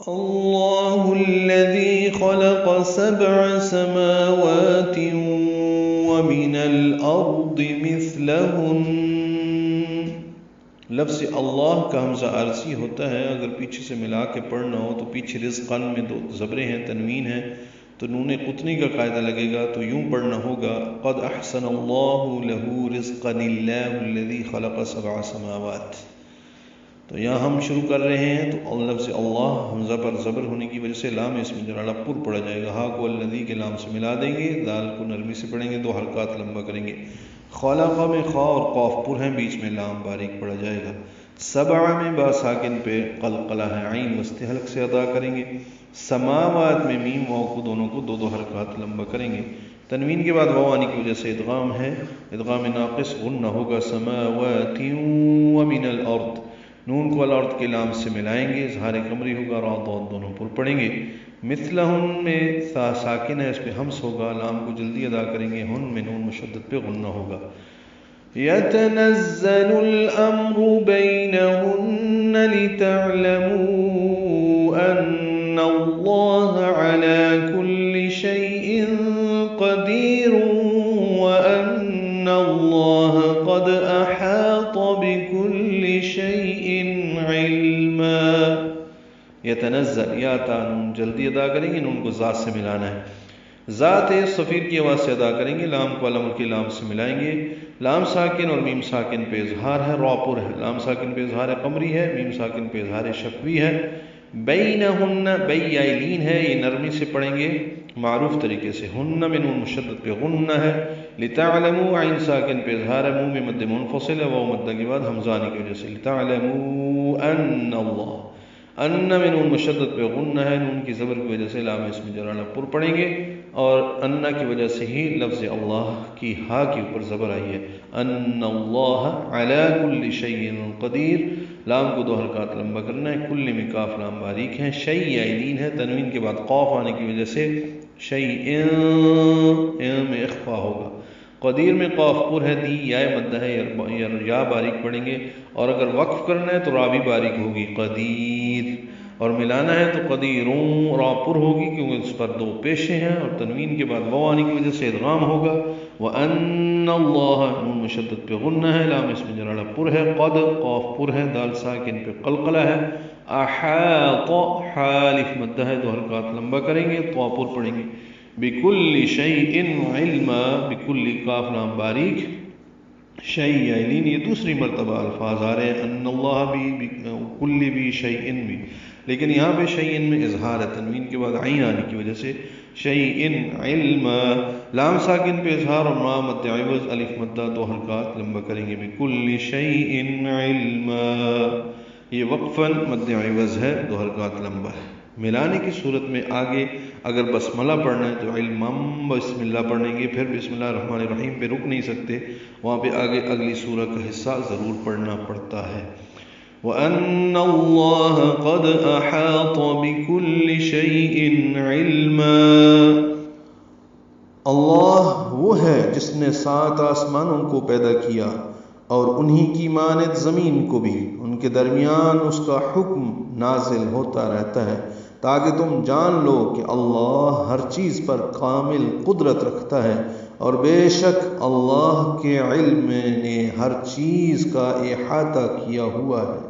اللہ الذی خلق سبع سماوات ومن الارض مثلہن. لفظ اللہ کا حمزہ عارضی ہوتا ہے، اگر پیچھے سے ملا کے پڑھنا ہو تو پیچھے رزقن میں دو زبریں ہیں، تنوین ہے، تو نون قطنی کا قاعدہ لگے گا، تو یوں پڑھنا ہوگا قد احسن اللہ لہ رزقا اللہ الذی خلق سبع سماوات. تو یہاں ہم شروع کر رہے ہیں تو لفظ اللہ حمزہ پر زبر ہونے کی وجہ سے لام اسم جلالہ پر پڑا جائے گا. ہا کو الذی کے لام سے ملا دیں گے، دال کو نرمی سے پڑھیں گے، دو حرکات لمبا کریں گے. خلق میں خا اور قاف پر ہیں، بیچ میں لام باریک پڑا جائے گا. سبع میں با ساکن پہ قلقلہ ہے، عین وسط حلق سے ادا کریں گے. سماوات میں میم واو کو دونوں کو دو دو حرکات لمبا کریں گے. تنوین کے بعد واو آنے کی وجہ سے ادغام ہے، ادغام ناقص غنہ ہوگا. سماوات ومن الارض، نون کو الارض کے لام سے ملائیں گے، اظہار قمری ہوگا، را ضاد دونوں پر پڑھیں گے. مثلہن میں سا ساکن ہے، اس پہ ہمس ہوگا، لام کو جلدی ادا کریں گے. ہن میں نون مشدد پہ غنہ ہوگا. یتنزل الامر بینہن لتعلموا ان اللہ علی کل شیء قدیر وان اللہ قد احاط بكل شیء علما. یتنزل، یا تا نون جلدی ادا کریں گے، نون کو ذات سے ملانا ہے. ذات صفیر کی آواز سے ادا کریں گے، لام کو علم کے لام سے ملائیں گے. لام ساکن اور میم ساکن پہ اظہار ہے، را پر ہے. لام ساکن پہ اظہار قمری ہے، میم ساکن پہ اظہار شفوی ہے. بینہن بیائلین ہے، یہ نرمی سے پڑھیں گے معروف طریقے سے. ہن میں نون مشدد پہ غنہ ہے. لتعلموا، عین ساکن پہ اظہار ہے، منہ میں مد منفصل ہے، واو مدہ کے بعد حمزہ آنے کی وجہ سے. لتعلموا ان اللہ، ان میں نون مشدد پہ غنہ ہے، نون کی زبر کی وجہ سے لام اسم جلالہ پر پڑھیں گے، اور ان کی وجہ سے ہی لفظ اللہ کی ہا کے اوپر زبر آئی ہے. ان اللہ علی کل شیء قدیر، لام کو دو حرکات لمبا کرنا ہے. کل میں کاف لام باریک ہیں. شیء عین ہے، تنوین کے بعد قاف آنے کی وجہ سے شیء میں اخفا ہوگا. قدیر میں قاف پر ہے، دی یا مدہ ہے، یا باریک پڑھیں گے، اور اگر وقف کرنا ہے تو را بھی باریک ہوگی. قدیر، اور ملانا ہے تو قدیروں، را پر ہوگی کیونکہ اس پر دو پیشے ہیں، اور تنوین کے بعد واو آنے کی وجہ سے ادغام ہوگا. وَأَنَّ اللَّهَ، نون مشدد پہ غنہ ہے، لام اسم جلالہ پر ہے. قد، قاف پر ہے، دال ساکن پہ قلقلہ ہے. احاط، حالف مدہ ہے، دو حرکات لمبا کریں گے، طا پر پڑھیں گے. بِكُلِّ شَيْءٍ عِلْمًا، بِكُلِّ کاف لام باریک، شیء عین، یہ دوسری مرتبہ الفاظ آ رہے ہیں. ان اللہ بھی، کل بھی، شیء بھی، لیکن یہاں پہ شیء میں اظہار ہے، تنوین کے بعد عین آنے کی وجہ سے. شیء علما، لام ساکن پہ اظہار اور ما مد عوض، الف مدہ، دو حرکات لمبا کریں گے. بکل شیء علما، یہ وقفاً مد عوض ہے، دو حرکات لمبا ہے. ملانے کی صورت میں آگے اگر بسملہ پڑھنا ہے تو علمم بسم اللہ پڑھیں گے، پھر بسم اللہ الرحمن الرحیم پہ رک نہیں سکتے، وہاں پہ آگے اگلی سورہ کا حصہ ضرور پڑھنا پڑتا ہے. وَأَنَّ اللَّهَ قَدْ أَحَاطَ بِكُلِّ شَيْءٍ عِلْمًا. اللہ وہ ہے جس نے 7 آسمانوں کو پیدا کیا اور انہی کی مانند زمین کو بھی، ان کے درمیان اس کا حکم نازل ہوتا رہتا ہے تاکہ تم جان لو کہ اللہ ہر چیز پر کامل قدرت رکھتا ہے، اور بے شک اللہ کے علم نے ہر چیز کا احاطہ کیا ہوا ہے.